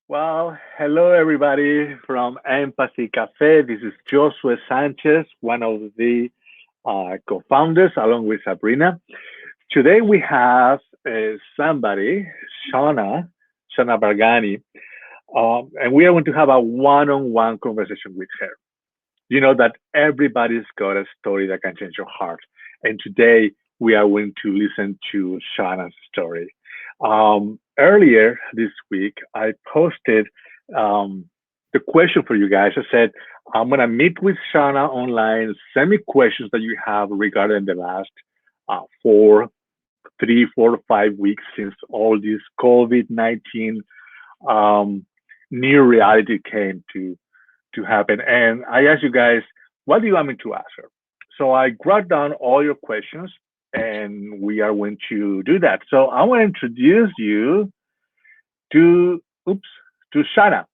Well, hello everybody from Empathy Cafe. This is Josue Sanchez, one of the co-founders, along with Sabrina. Today we have somebody, Shawna, Shawna Bargani, and we are going to have a one-on-one conversation with her. You know that everybody's got a story that can change your heart, and today we are going to listen to Shawna's story. Earlier this week, I posted the question for you guys. I said, I'm going to meet with Shauna online. Send me questions that you have regarding the last uh, four, 3, 4, 5 weeks since all this COVID-19 um, new reality came to happen. And I asked you guys, what do you want me to answer? So I wrote down all your questions and we are going to do that. So I want to introduce you to, oops, to Shana.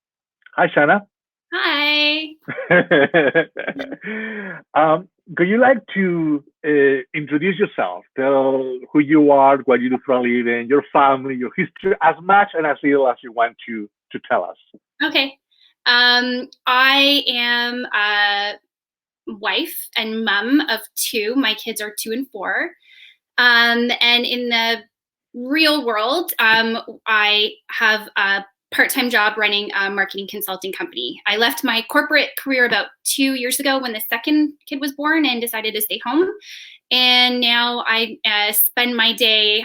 Hi, Shana. Hi. Could you like to introduce yourself? Tell who you are, what you do for a living, your family, your history, as much and as little as you want to tell us. Okay. I am a wife and mom of two. My kids are 2 and 4. And in the real world, I have a part-time job running a marketing consulting company. I left my corporate career about 2 years ago when the second kid was born and decided to stay home. And now I spend my day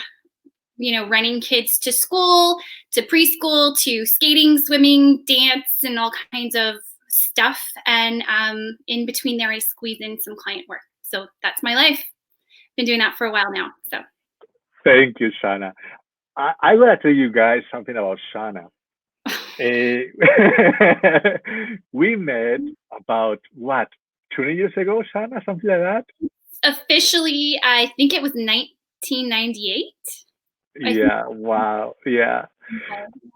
running kids to school, to preschool, to skating, swimming, dance, and all kinds of stuff. And in between there, I squeeze in some client work. So that's my life. Been doing that for a while now. So Thank you, Shana. I gotta tell you guys something about Shana. Eh, we met about what, 20 years ago, Shana, something like that. officially, I think it was 1998. I think. Yeah, wow, yeah.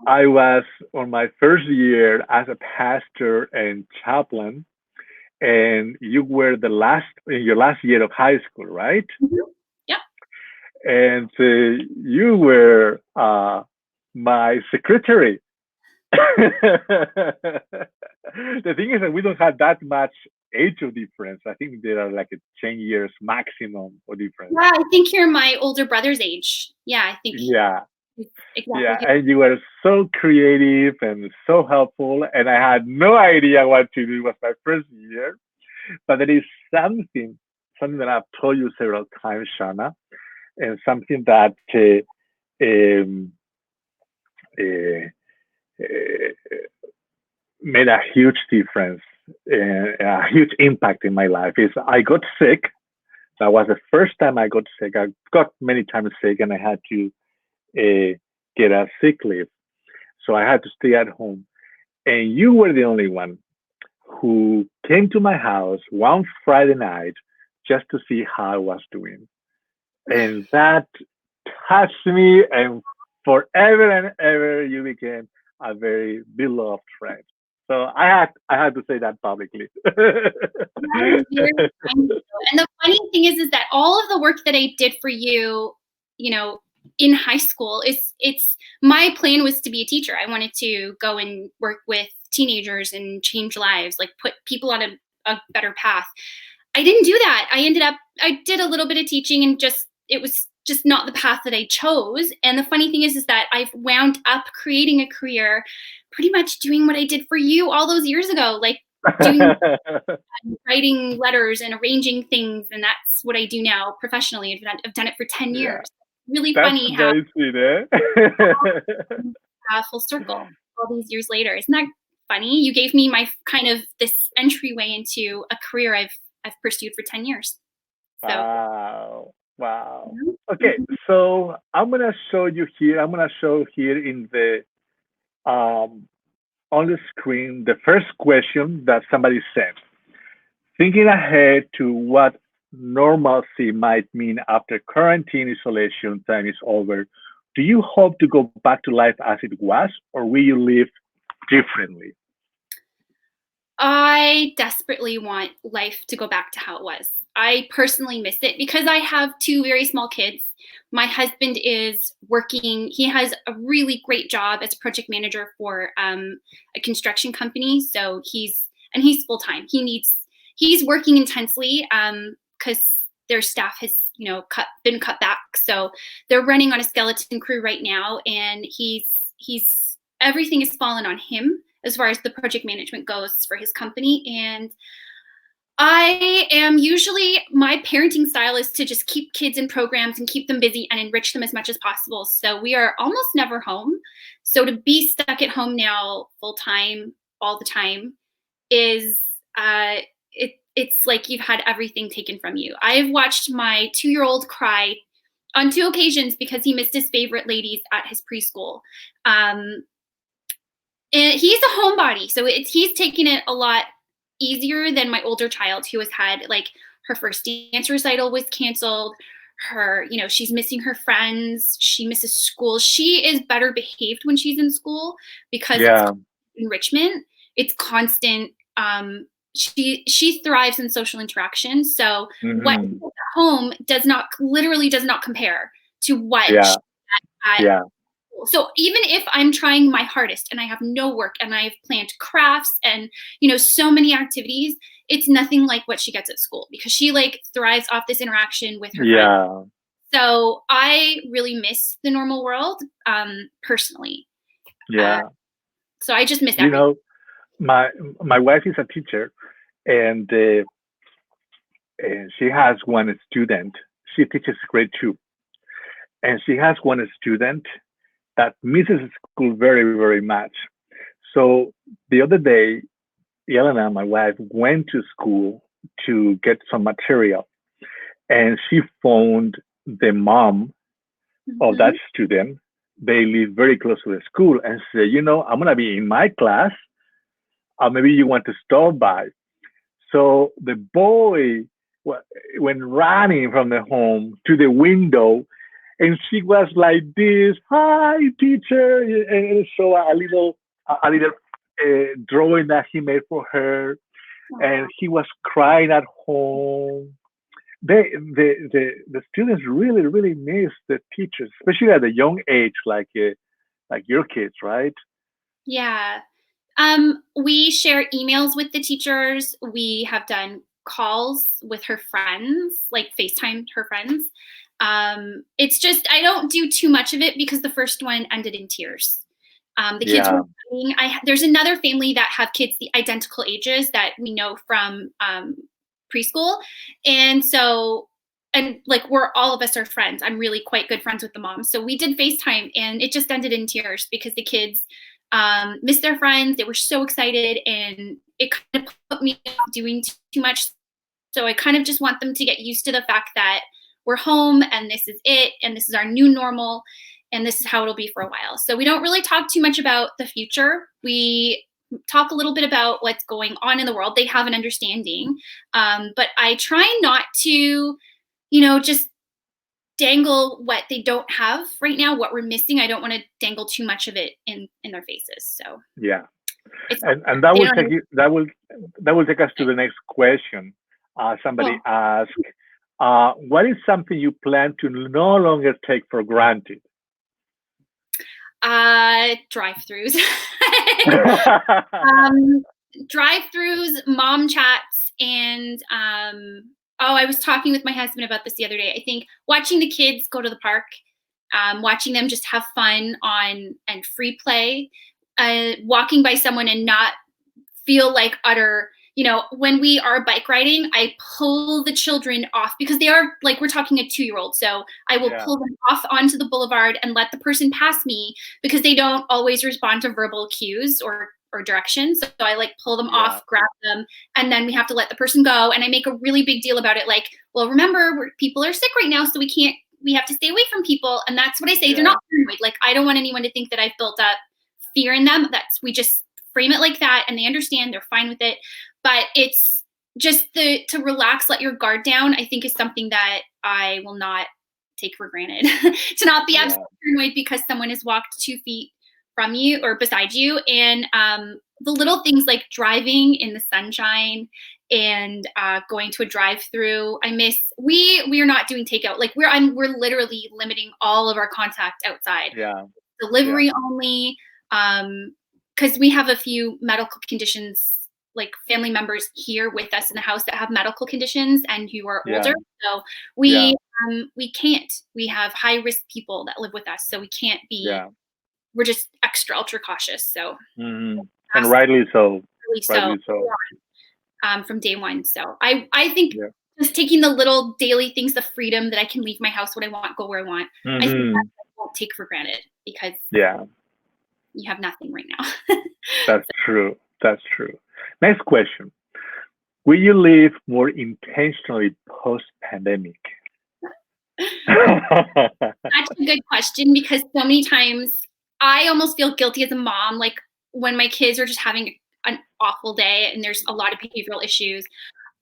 I was on my first year as a pastor and chaplain, and you were the last in your last year of high school, right? Mhm. Yep. And you were my secretary. The thing is that we don't have that much age of difference. I think there are like a 10 years maximum of difference. Yeah, I think you're my older brother's age. Yeah, I think Yeah, it's yeah. exactly. And you were so creative and so helpful. And I had no idea what to do. It was my first year. But there is something that I've told you several times, Shana, and something that um, uh, uh, made a huge difference, a huge impact in my life. Is I got sick. That was the first time I got sick. I got many times sick, and I had to uh, get a sick leave. So I had to stay at home. And you were the only one who came to my house one Friday night just to see how I was doing. And that touched me, and forever and ever, you became a very beloved friend. So I had to say that publicly. That is very kind of you. And the funny thing is that all of the work that I did for you, you know, in high school is it's my plan was to be a teacher. I wanted to go and work with teenagers and change lives, like put people on a better path. I didn't do that. I did a little bit of teaching and just it was just not the path that I chose. And the funny thing is that I've wound up creating a career pretty much doing what I did for you all those years ago, like doing writing letters and arranging things, and that's what I do now professionally. I've done it for 10 Yeah, years. Really that's funny how amazing, eh? full circle all these years later. Isn't that funny? You gave me my kind of this entryway into a career I've pursued for 10 years. So Wow. Wow. mhm, Okay, mhm. so I'm gonna show you here. I'm gonna show here in the um on the screen the first question that somebody sent. Thinking ahead to what normalcy might mean after quarantine isolation time is over, do you hope to go back to life as it was, or will you live differently? I desperately want life to go back to how it was. I personally miss it because I have two very small kids. My husband is working. He has a really great job as a project manager for a construction company. So he's full time. He's working intensely because their staff has been cut back. So they're running on a skeleton crew right now, and he's everything has fallen on him as far as the project management goes for his company. And I am usually, my parenting style is to just keep kids in programs and keep them busy and enrich them as much as possible. So we are almost never home. So to be stuck at home now full time all the time is it's like you've had everything taken from you. I've watched my 2-year-old cry on 2 occasions because he missed his favorite ladies at his preschool. And he's a homebody, so he's taken it a lot easier than my older child, who has had, like, her first dance recital was canceled. She's missing her friends. She misses school. She is better behaved when she's in school because it's enrichment. It's constant. She thrives in social interaction. So what she does at home does not compare to what she does at school. So even if I'm trying my hardest and I have no work and I've planned crafts and so many activities, it's nothing like what she gets at school because she thrives off this interaction with her friends. So I really miss the normal world personally. So I just miss everything. My wife is a teacher, and she has one student. She teaches grade 2, and she has one student that misses school very, very much. So the other day, Elena, my wife, went to school to get some material, and she phoned the mom of that student. They live very close to the school, and said, I'm gonna be in my class. Maybe you want to stop by. So the boy went running from the home to the window, and she was like this, "Hi, teacher," and so a little drawing that he made for her, and he was crying at home. The students really, really miss the teachers, especially at a young age, like your kids, right? Yeah. We share emails with the teachers. We have done calls with her friends, like FaceTime her friends. It's just, I don't do too much of it because the first one ended in tears. The kids were crying. There's another family that have kids the identical ages that we know from preschool. And so, we're all of us are friends. I'm really quite good friends with the mom. So we did FaceTime, and it just ended in tears because the kids missed their friends. They were so excited, and it kind of put me off doing too much. So I kind of just want them to get used to the fact that we're home and this is it, and this is our new normal, and this is how it'll be for a while. So we don't really talk too much about the future. We talk a little bit about what's going on in the world. They have an understanding, but I try not to, just dangle what they don't have right now, what we're missing. I don't want to dangle too much of it in their faces. So and that will take us to the next question. Somebody asked, what is something you plan to no longer take for granted? Drive-throughs. Drive-throughs, mom chats, and I was talking with my husband about this the other day. I think watching the kids go to the park, watching them just have fun and free play, walking by someone and not feel like utter, when we are bike riding, I pull the children off because they are we're talking a 2-year-old. So I will pull them off onto the boulevard and let the person pass me because they don't always respond to verbal cues or directions. So I pull them off, grab them, and then we have to let the person go. And I make a really big deal about it. Well, remember, people are sick right now, so we have to stay away from people. And that's what I say. They're not paranoid. I don't want anyone to think that I've built up fear in them. We just frame it like that, and they understand. They're fine with it. But it's just to relax, let your guard down, I think is something that I will not take for granted. To not be absolutely paranoid because someone has walked 2 feet from you or beside you. And the little things like driving in the sunshine and going to a drive-through. We are not doing takeout. Like we're literally limiting all of our contact outside. Yeah. Delivery only, because we have a few medical conditions, like family members here with us in the house that have medical conditions and who are older. So we can't. We have high risk people that live with us, so we can't be. We're just extra ultra cautious. So and rightly so. Rightly so. From day one. So I think just taking the little daily things, the freedom that I can leave my house when I want, go where I want. I think that I won't take for granted because you have nothing right now. That's true. That's true. Next question. Will you live more intentionally post-pandemic? That's a good question, because so many times I almost feel guilty as a mom, like when my kids are just having an awful day and there's a lot of behavioral issues.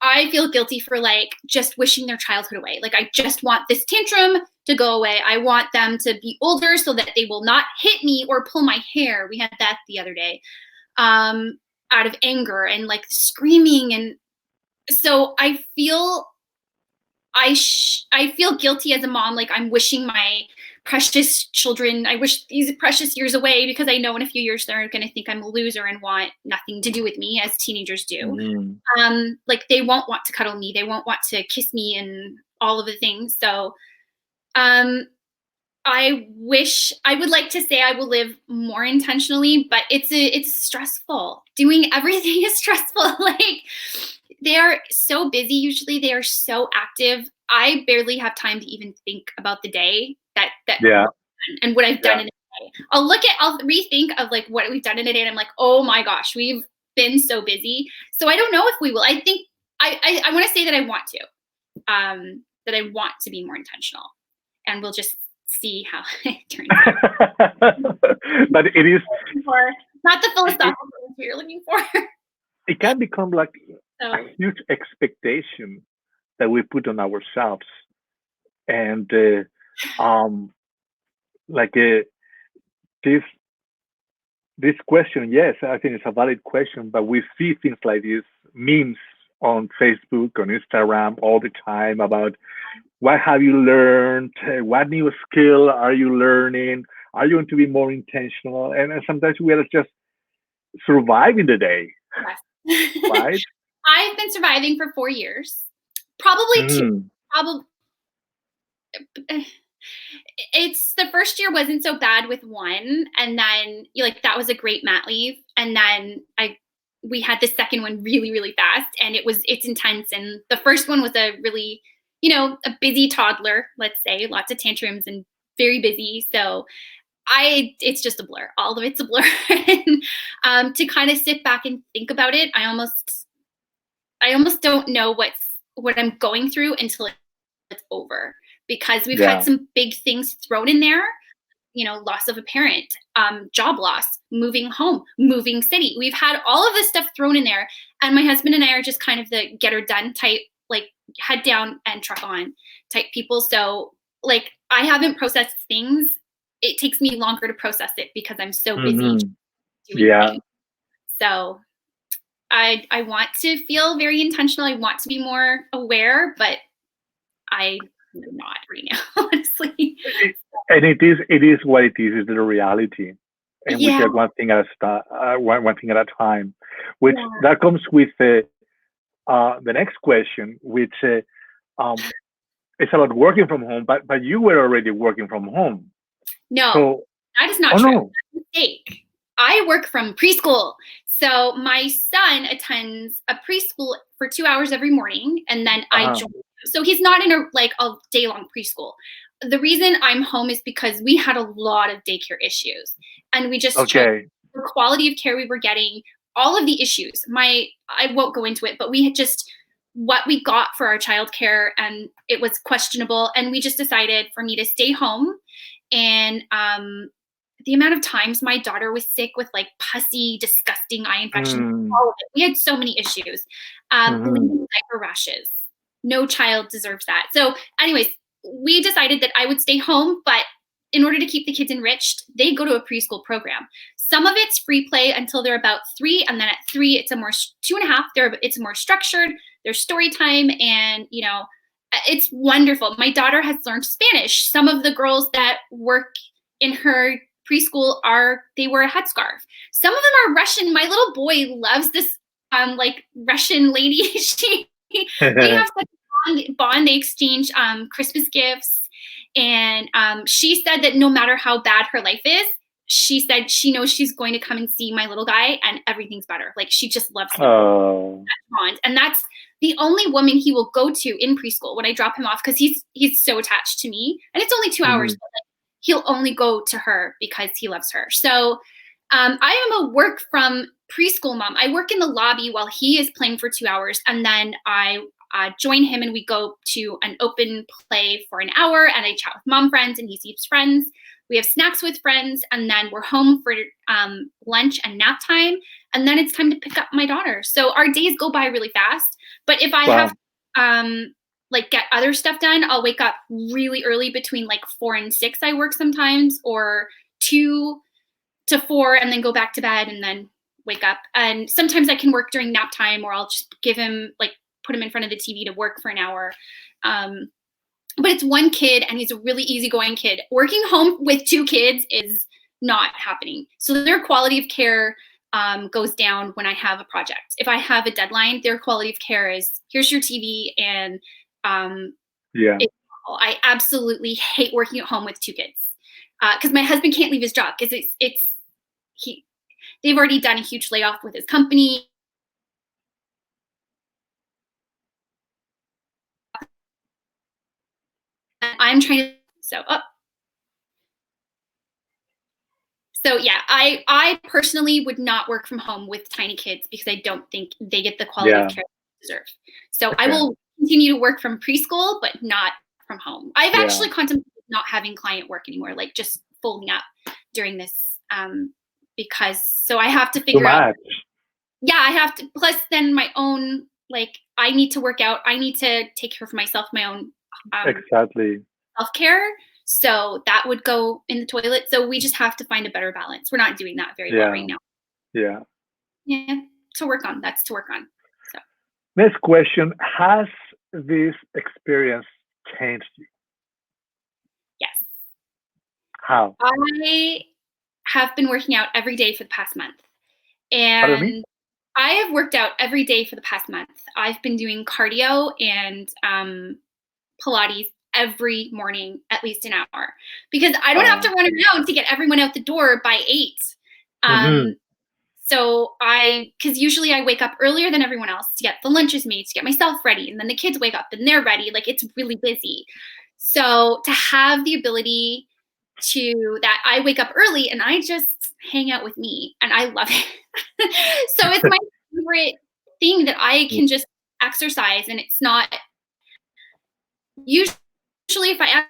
I feel guilty for like just wishing their childhood away. Like I just want this tantrum to go away. I want them to be older so that they will not hit me or pull my hair. We had that the other day, out of anger and like screaming. And so I feel guilty as a mom. Like I'm wishing my precious children, I wish these precious years away, because I know in a few years they're going to think I'm a loser and want nothing to do with me, as teenagers do. Like they won't want to cuddle me. They won't want to kiss me and all of the things. So I would like to say I will live more intentionally, but it's stressful. Doing everything is stressful. Like they are so busy. Usually they are so active. I barely have time to even think about the day and what I've done in a day. I'll rethink of like what we've done in a day, and I'm like, oh my gosh, we've been so busy. So I don't know if we will. I think I want to say that I want to be more intentional, and we'll just see how it turns out. But it is not the philosophical answer you're looking for. It can become like a huge expectation that we put on ourselves, and this question, yes, I think it's a valid question, but we see things like this memes on Facebook, on Instagram all the time about what have you learned, what new skill are you learning, are you going to be more intentional? And sometimes we are just surviving the day, right? I've been surviving for 4 years, probably two. It's the first year wasn't so bad with one, and then that was a great mat leave, and then we had the second one really, really fast, and it's intense. And the first one was a really, a busy toddler, let's say, lots of tantrums and very busy. So it's just a blur. All of it's a blur. And to kind of sit back and think about it, I almost don't know what I'm going through until it's over, because we've had some big things thrown in there, loss of a parent, job loss, moving home, moving city. We've had all of this stuff thrown in there. And my husband and I are just kind of the get her done type, like head down and truck on type people. So like I haven't processed things. It takes me longer to process it because I'm so busy doing things. So I want to feel very intentional. I want to be more aware, but I'm not right now, honestly. And it is what it is. It's the reality, and we take one thing at a time. Which that comes with the next question, which it's about working from home. But you were already working from home. No, so, that is not true. No. That's a mistake. I work from preschool. So my son attends a preschool for 2 hours every morning, and then I join. So he's not in a day-long preschool. The reason I'm home is because we had a lot of daycare issues, and we just the quality of care we were getting, all of the issues. I won't go into it, but we had just what we got for our childcare, and it was questionable. And we just decided for me to stay home. And the amount of times my daughter was sick with like pussy, disgusting eye infections, all of it. We had so many issues. Diaper rashes. No child deserves that. So anyways, we decided that I would stay home, but in order to keep the kids enriched, they go to a preschool program. some of it's free play until they're about 3, and then at 3 it's a more 2.5. It's more structured. There's story time, and it's wonderful. My daughter has learned Spanish. Some of the girls that work in her preschool they wear a headscarf. Some of them are Russian. My little boy loves this like Russian lady. We have such a bond. They exchange Christmas gifts, and she said that no matter how bad her life is, she said she knows she's going to come and see my little guy, and everything's better. Like, she just loves him. Oh. And that's the only woman he will go to in preschool when I drop him off, because he's so attached to me, and it's only 2 hours. But he'll only go to her because he loves her. So I am a work from preschool mom. I work in the lobby while he is playing for 2 hours, and then I join him and we go to an open play for an hour, and I chat with mom friends and he sees friends. We have snacks with friends, and then we're home for lunch and nap time, and then it's time to pick up my daughter. So our days go by really fast. But if I have like get other stuff done, I'll wake up really early, between like 4 and 6 I work sometimes, or 2 to 4, and then go back to bed and then wake up. And sometimes I can work during nap time, or I'll just put him in front of the TV to work for an hour. But it's one kid, and he's a really easygoing kid. Working home with 2 kids is not happening. So their quality of care goes down when I have a project. If I have a deadline, their quality of care is, here's your TV, and I absolutely hate working at home with 2 kids, because my husband can't leave his job, because they've already done a huge layoff with his company. I'm trying to yeah, I personally would not work from home with tiny kids, because I don't think they get the quality of care they deserve. So I will continue to work from preschool, but not from home. I've actually contemplated not having client work anymore, like just folding up during this, because I have to figure out. Yeah, I have to. Plus, then my own, like, I need to work out. I need to take care of myself, my own self-care. So that would go in the toilet. So we just have to find a better balance. We're not doing that very well right now. Yeah. To work on. That's to work on. So. Next question: has this experience changed you? Yes. How? I have been working out every day for the past month, and I have worked out every day for the past month. I've been doing cardio and Pilates every morning, at least an hour, because I don't have to run around to get everyone out the door by 8. So because usually I wake up earlier than everyone else to get the lunches made, to get myself ready, and then the kids wake up and they're ready. Like, it's really busy. So to have the ability that I wake up early and I just hang out with me, and I love it. So it's my favorite thing that I can just exercise, and it's not usually, if I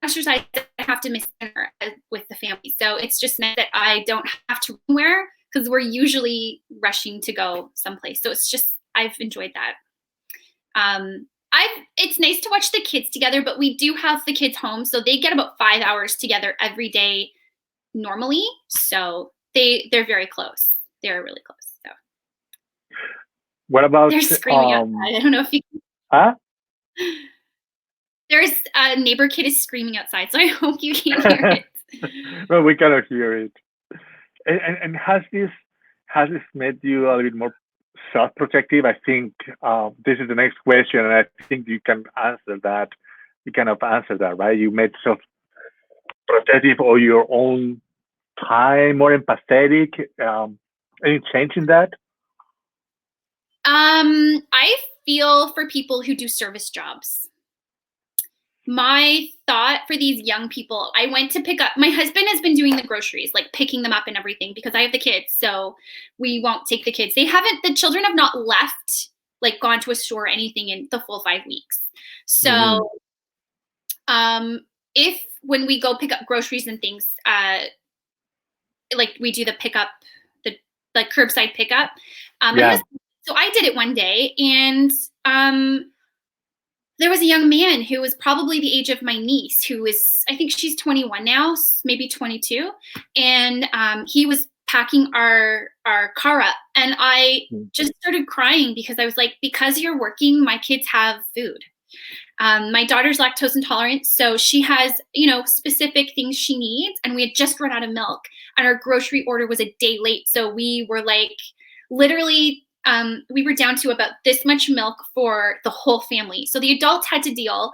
exercise, I have to miss dinner with the family. So it's just meant that I don't have to wear, because we're usually rushing to go someplace. So it's just, I've enjoyed that. It's nice to watch the kids together, but we do have the kids home, so they get about 5 hours together every day normally. So they're very close. They're really close. So. What about? They're screaming outside. I don't know if you. Huh? There's a neighbor kid is screaming outside, so I hope you can hear it. Well, we cannot hear it. And has this made you a little bit more self-protective? I think this is the next question, and I think you can answer that. You kind of answer that, right? You made self-protective, or your own time more empathetic. Any change in that? I feel for people who do service jobs. My thought for these young people, I went to pick up, my husband has been doing the groceries, like picking them up and everything, because I have the kids, so we won't take the kids. The children have not left, like gone to a store or anything in the full 5 weeks. So if when we go pick up groceries and things, like we do the pickup, the curbside pickup. So I did it one day, and there was a young man who was probably the age of my niece, who is, I think she's 21 now, maybe 22. And he was packing our car up, and I Mm. just started crying because I was like, because you're working, my kids have food. My daughter's lactose intolerant, so she has, specific things she needs, and we had just run out of milk, and our grocery order was a day late, so we were like, literally, we were down to about this much milk for the whole family. So the adults had to deal.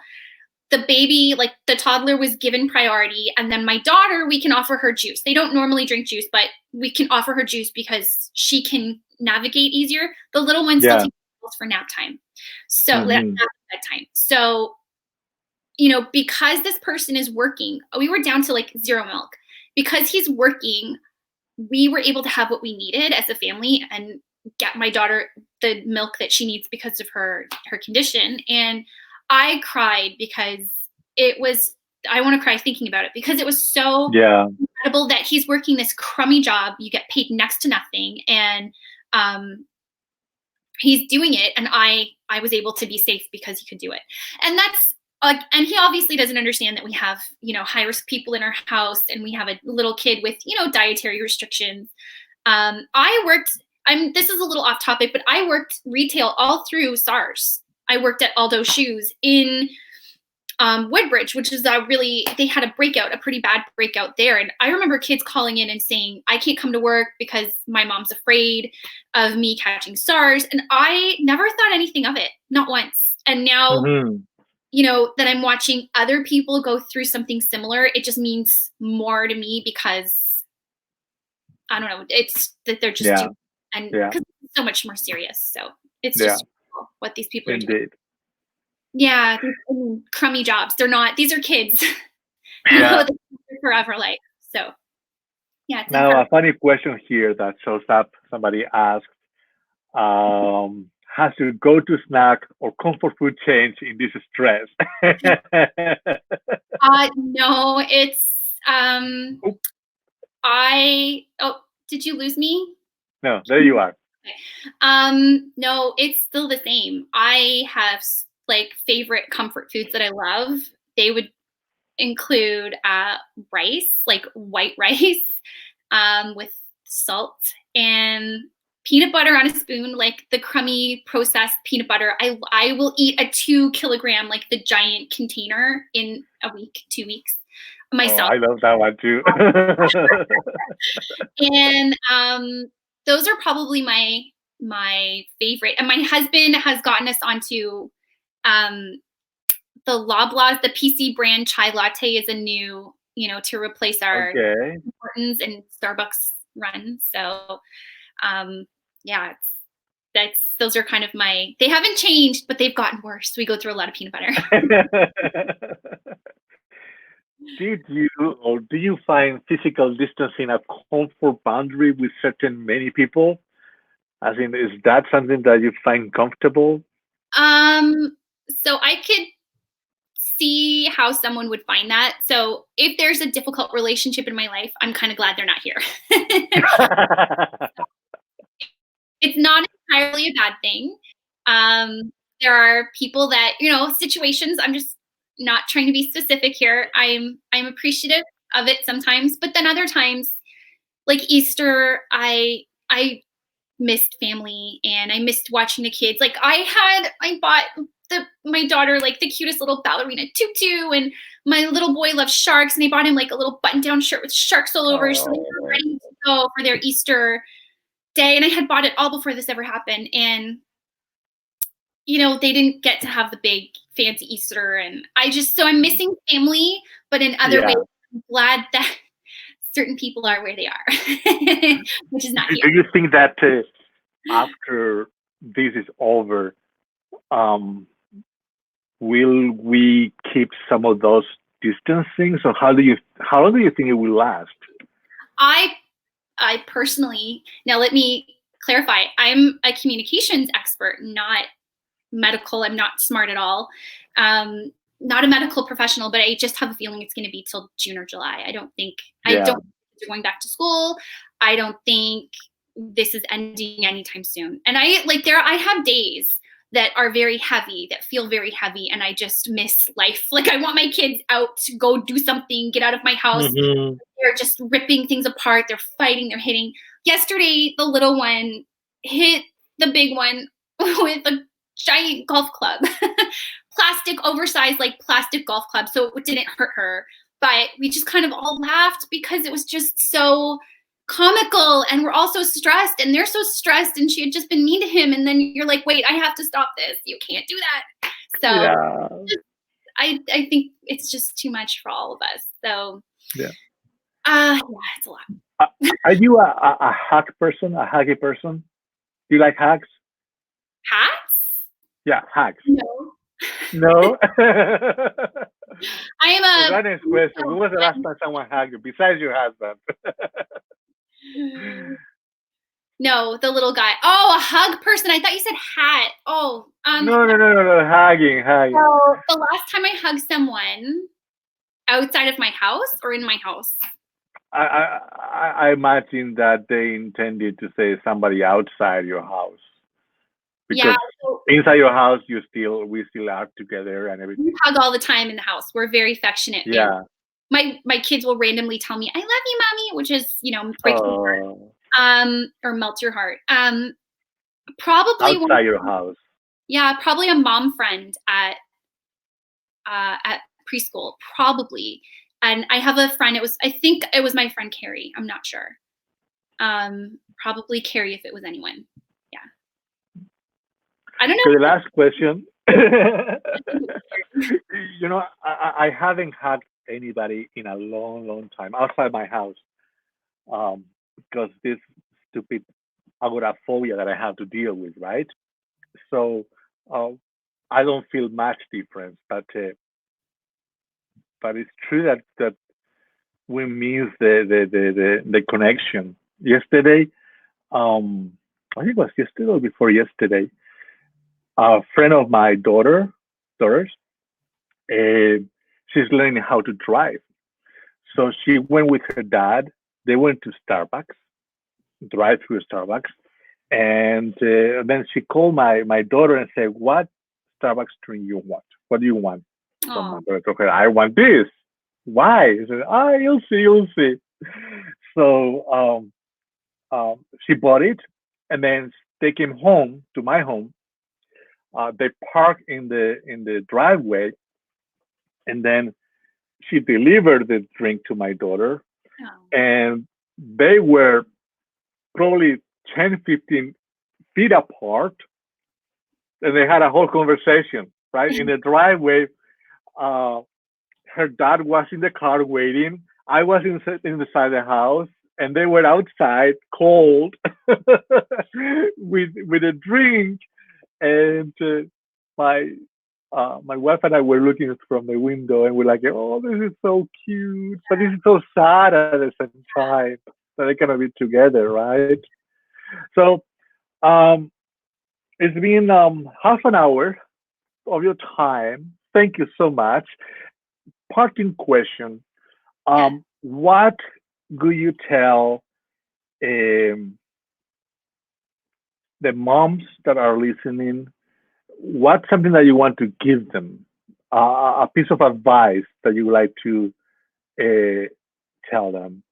The baby, like the toddler, was given priority, and then my daughter, we can offer her juice. They don't normally drink juice, but we can offer her juice because she can navigate easier. The little one still Yeah. takes pills for nap time, so Mhm. bedtime. So, because this person is working, we were down to like 0 milk. Because he's working, we were able to have what we needed as a family and get my daughter the milk that she needs because of her condition. And I cried because I want to cry thinking about it, because it was so Yeah. incredible that he's working this crummy job. You get paid next to nothing, and he's doing it, and I was able to be safe because he could do it. And that's and he obviously doesn't understand that we have, high risk people in our house, and we have a little kid with, dietary restrictions. This is a little off topic, but I worked retail all through SARS. I worked at Aldo Shoes in Woodbridge, which is they had a pretty bad breakout there. And I remember kids calling in and saying, I can't come to work because my mom's afraid of me catching SARS. And I never thought anything of it, not once. And now, Mhm. that I'm watching other people go through something similar, it just means more to me, because I don't know, it's that they're just Yeah. doing, and Yeah. because it's so much more serious. So it's Yeah. just what these people are doing. Indeed. Yeah, crummy jobs. They're not. These are kids. Yeah. They're forever life. So yeah, it's Now, a incredible. funny question here that shows up. Somebody asked, has your go-to snack or comfort food changed in this stress? No, it's Oop, I. Oh, did you lose me? no, there you are. No, it's still the same. I have like favorite comfort foods that I love. They would include rice, like white rice, with salt and peanut butter on a spoon, like the crummy processed peanut butter. I will eat a 2 kilogram, like the giant container, in a week, 2 weeks Oh, myself. I love that one too. And those are probably my favorite. And my husband has gotten us onto um, the Loblaws. The PC brand chai latte is a new, to replace our Okay. Morton's and Starbucks run. So yeah, those are kind of they haven't changed, but they've gotten worse. We go through a lot of peanut butter. Do you find physical distancing a comfort boundary with certain many people? As in, is that something that you find comfortable? So I could see how someone would find that. So if there's a difficult relationship in my life, I'm kind of glad they're not here. It's not entirely a bad thing. There are people that, situations, I'm just not trying to be specific here. I'm appreciative of it sometimes, but then other times, like Easter, I missed family, and I missed watching the kids. Like I bought my daughter like the cutest little ballerina tutu, and my little boy loves sharks, and I bought him like a little button-down shirt with sharks all over. So they were Oh, ready to go for their Easter day, and I had bought it all before this ever happened. And they didn't get to have the big fancy Easter, and I'm missing family, but in other ways, yeah. I'm glad that certain people are where they are, which is not Do here. you think that after this is over, um, will we keep some of those distancing? So how long do you think it will last? I personally, now let me clarify, I'm a communications expert, not medical. I'm not smart at all. Not a medical professional, but I just have a feeling it's going to be till June or July. I Yeah. don't think they're going back to school. I don't think this is ending anytime soon. And I have days that are very heavy, that feel very heavy, and I just miss life. Like, I want my kids out to go do something, get out of my house. Mm-hmm. They're just ripping things apart. They're fighting. They're hitting. Yesterday, the little one hit the big one with a giant golf club. Plastic, oversized, like plastic golf club. So it didn't hurt her. But we just kind of all laughed because it was just so comical, and we're all so stressed, and they're so stressed, and she had just been mean to him, and then you're like, wait, I have to stop this. You can't do that. So Yeah. I think it's just too much for all of us. So Yeah. yeah, it's a lot. Are you a hug person, a huggy person? Do you like hugs? Hats? Yeah, hugs. No. No? I am That next question. When was the last time someone hugged you, besides your husband? No, the little guy. Oh, a hug person. I thought you said hat. Oh, No, hugging. So the last time I hugged someone outside of my house or in my house? I imagine that they intended to say somebody outside your house. Because Yeah, so inside your house, we still are together and we everything. hug all the time in the house. We're very affectionate. Yeah. My kids will randomly tell me, "I love you, mommy," which is, breaks my heart. Or melts your heart. Probably Outside your house. Yeah, probably a mom friend at preschool, probably. And I have a friend. I think it was my friend Carrie. I'm not sure. Probably Carrie if it was anyone. Yeah. I don't know. So the last question. I haven't hugged anybody in a long, long time outside my house, because this stupid agoraphobia that I have to deal with, right? So I don't feel much difference, but it's true that we miss the connection. Yesterday, I think it was yesterday or before yesterday, a friend of my daughters, she's learning how to drive. So she went with her dad. They went to Starbucks, drive through Starbucks, and then she called my daughter and said, "What Starbucks drink you want? What do you want?" So my daughter told her, "I want this." Why? She said, "You'll see, you'll see." So she bought it, and then they came home to my home. They parked in the driveway, and then she delivered the drink to my daughter, and they were probably 10, 15 feet apart, and they had a whole conversation right in the driveway. Her dad was in the car waiting. I was inside the house, and they were outside, cold, with a drink, and my wife and I were looking from the window, and we're like, "Oh, this is so cute, but this is so sad at the same time that they're gonna be together, right?" So, it's been half an hour of your time. Thank you so much. Parting question: what do you tell the moms that are listening? What's something that you want to give them? A piece of advice that you would like to tell them?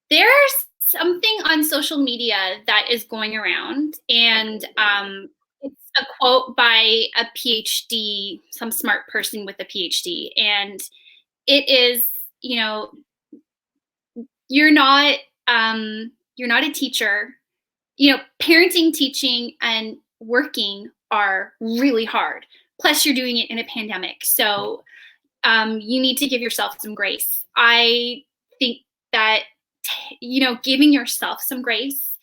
There's something on social media that is going around, and it's a quote by a PhD, some smart person with a PhD, and it is, you're not a teacher. Parenting, teaching, and working are really hard. Plus, you're doing it in a pandemic, so you need to give yourself some grace. I think that giving yourself some grace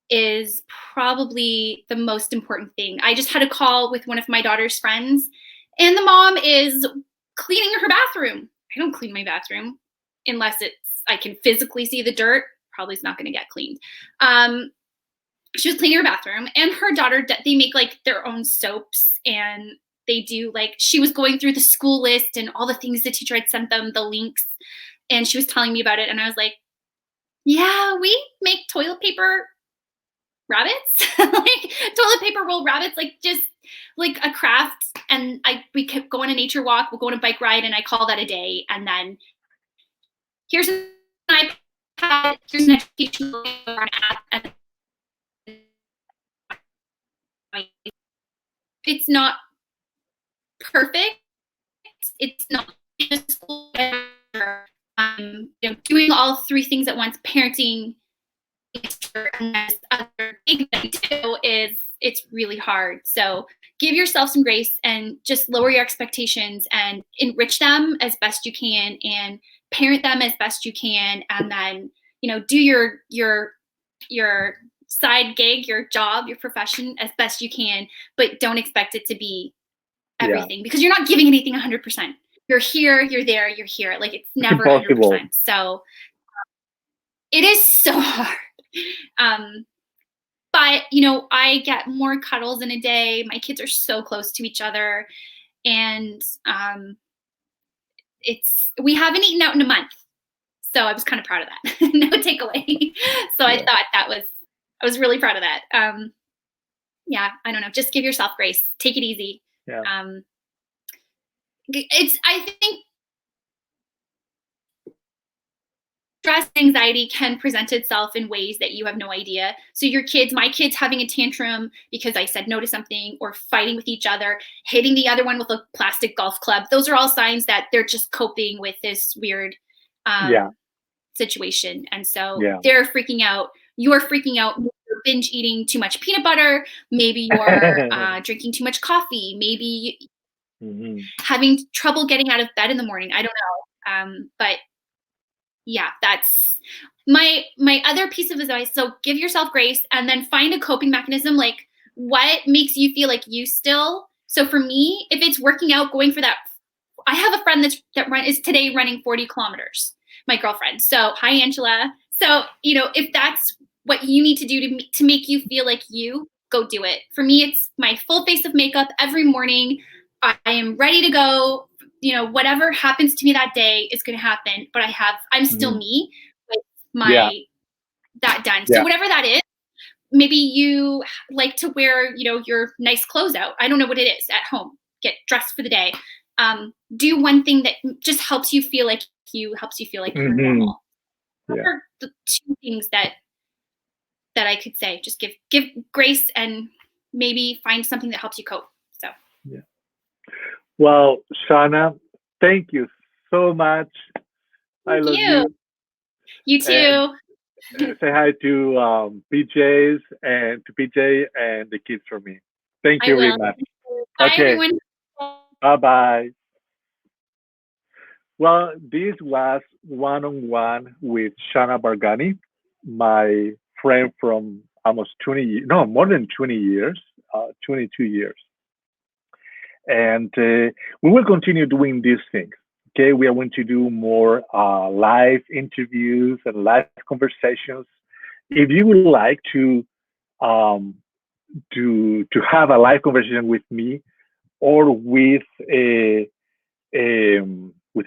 is probably the most important thing. I just had a call with one of my daughter's friends, and the mom is cleaning her bathroom. I don't clean my bathroom unless I can physically see the dirt. Probably it's not going to get cleaned. She was cleaning her bathroom, and her daughter, they make like their own soaps, and they do she was going through the school list and all the things the teacher had sent them, the links, and she was telling me about it, and I was like, yeah, we make toilet paper rabbits, like toilet paper roll rabbits, like just like a craft. And we kept go on a nature walk, we'll go on a bike ride, and I call that a day. And then here's an iPad, here's an educational app, and it's not perfect. It's not just doing all three things at once, parenting, and this other big thing too is it's really hard. So give yourself some grace and just lower your expectations and enrich them as best you can and parent them as best you can. And then, do your side gig, your job, your profession as best you can, but don't expect it to be everything because you're not giving anything 100%. You're here, you're there, you're here. Like it's never impossible. 100%. So it is so hard. But I get more cuddles in a day. My kids are so close to each other, and we haven't eaten out in a month. So I was kind of proud of that. No takeaway. So I thought I was really proud of that. I don't know. Just give yourself grace. Take it easy. Yeah. I think stress, anxiety can present itself in ways that you have no idea. So my kids having a tantrum because I said no to something, or fighting with each other, hitting the other one with a plastic golf club. Those are all signs that they're just coping with this weird situation. And so they're freaking out. You're freaking out. You're binge eating too much peanut butter. Maybe you're drinking too much coffee. Maybe having trouble getting out of bed in the morning. I don't know. But yeah, that's my other piece of advice. So give yourself grace and then find a coping mechanism. Like what makes you feel like you still. So for me, if it's working out, going for that, I have a friend that is today running 40 kilometers, my girlfriend. So hi, Angela. So, if that's what you need to do to make you feel like you, go do it. For me, it's my full face of makeup every morning. I am ready to go. Whatever happens to me that day is going to happen, but I'm still me with that done. So whatever that is, maybe you like to wear, your nice clothes out. I don't know what it is at home. Get dressed for the day. Do one thing that just helps you feel like you're normal. Those are the two things that I could say. Just give grace and maybe find something that helps you cope. So. Yeah. Well, Shawna, thank you so much. I love you. You too. Say hi to PJ and the kids for me. Thank you very much. Bye, everyone. Bye-bye. Well, this was one-on-one with Shawna Bargani, my friend from almost more than 20 years, 22 years. And we will continue doing these things. Okay, we are going to do more live interviews and live conversations. If you would like to have a live conversation with me or with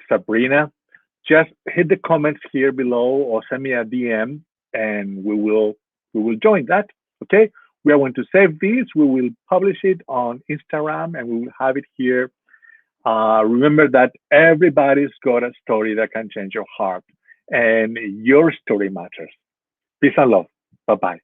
Sabrina, just hit the comments here below or send me a DM, and we will join that. Okay, we are going to save this. We will publish it on Instagram, and we will have it here. Remember that everybody's got a story that can change your heart, and your story matters. Peace and love. Bye-bye.